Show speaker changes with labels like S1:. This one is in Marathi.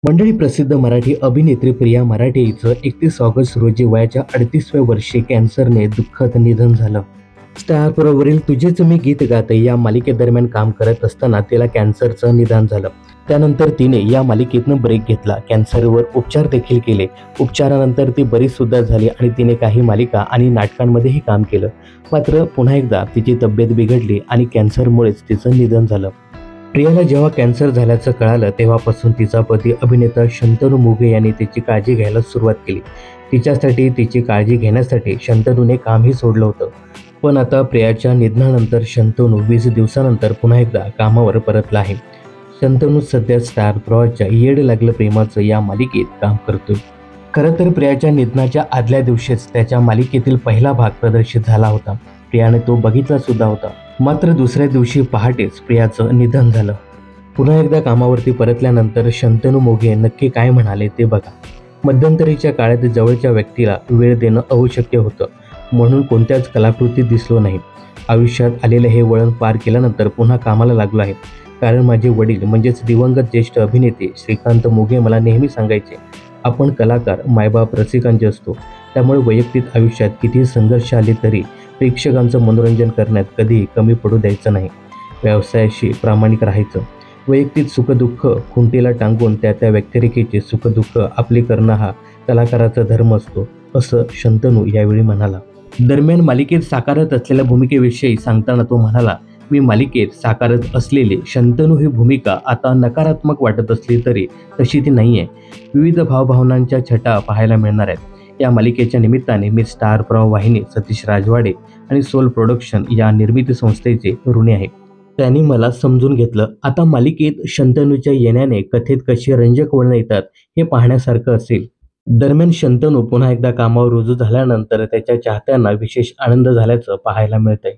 S1: मंडळी, प्रसिद्ध मराठी अभिनेत्री प्रिया मराठे हिचं 31 ऑगस्ट रोजी वयाच्या 38व्या वर्षी कॅन्सरने दुःखद निधन झालं. स्टार प्रवाहवरील तुझेच मी गीत गाते या मालिकेदरम्यान काम करत असताना तिला कॅन्सरचं निदान झालं. त्यानंतर तिने या मालिकेतनं ब्रेक घेतला. कॅन्सरवर उपचार देखील केले. उपचारानंतर ती बरी सुद्धा झाली आणि तिने काही मालिका आणि नाटकांमध्येही काम केलं. मात्र पुन्हा एकदा तिची तब्येत बिघडली आणि कॅन्सरमुळेच तिचं निधन झालं. प्रियाला जेव्हा कॅन्सर झाल्याचं कळालं तेव्हापासून तिचा पती अभिनेता शंतनू मोघे यांनी तिची काळजी घ्यायला सुरुवात केली. तिची काळजी घेण्यासाठी शंतनूने कामही सोडलं होतं. पण आता प्रियाच्या निधनानंतर शंतनू 20 दिवसानंतर पुन्हा एकदा कामावर परतला आहे. शंतनू सध्या स्टार प्रवाहच्या येड लागलं प्रेमाचं या मालिकेत काम करतोय. खरं तर प्रियाच्या निधनाच्या आदल्या दिवशीच त्याच्या मालिकेतील पहिला भाग प्रदर्शित झाला होता. प्रियाने तो बघितला सुद्धा होता. मात्र दुसऱ्या दिवशी पहाटेच प्रियाचं निधन झालं. पुन्हा एकदा कामावरती परतल्यानंतर शंतनू मोघे नक्की काय म्हणाले ते बघा. मध्यंतरीच्या काळात जवळच्या व्यक्तीला वेळ देणं अशक्य होतं, म्हणून कोणत्याच कलाकृतीत दिसलो नाही. आयुष्यात आलेलं हे वळण पार केल्यानंतर पुन्हा कामाला लागलो आहे. कारण माझे वडील म्हणजेच दिवंगत ज्येष्ठ अभिनेते श्रीकांत मोघे मला नेहमी सांगायचे, आपण कलाकार मायबाप रसिकांचे असतो. त्यामुळे वैयक्तिक आयुष्यात कितीही संघर्ष आले तरी प्रेक्षकांचं मनोरंजन करण्यात कधीही कमी पडू द्यायचं नाही. व्यवसायाशी प्रामाणिक राहायचं. वैयक्तिक सुखदुःख खुंटीला टांगून त्या व्यक्तिरेखेचे सुखदुःख आपले करणं हा कलाकाराचा धर्म असतो, असं शंतनू यावेळी म्हणाला. दरम्यान मालिकेत साकारत असलेल्या भूमिकेविषयी सांगताना तो म्हणाला, मी मालिकेत साकारत असलेली शंतनू ही भूमिका आता नकारात्मक वाटत असली तरी तशी ती नाही आहे. विविध भावभावनांच्या छटा पाहायला मिळणार आहेत. या मालिकेच्या निमित्ताने मी स्टार प्रवाह वाहिनी, सतीश राजवाडे आणि सोल प्रोडक्शन या निर्मिती संस्थेचे ऋणी आहे. त्यांनी मला समजून घेतलं. आता मालिकेत शंतनूच्या येण्याने कथेत कशी रंजक वळणं येतात हे पाहण्यासारखं असेल. दरम्यान शंतनू पुन्हा एकदा कामावर रुजू झाल्यानंतर त्याच्या चाहत्यांना विशेष आनंद झाल्याचं पाहायला मिळतंय.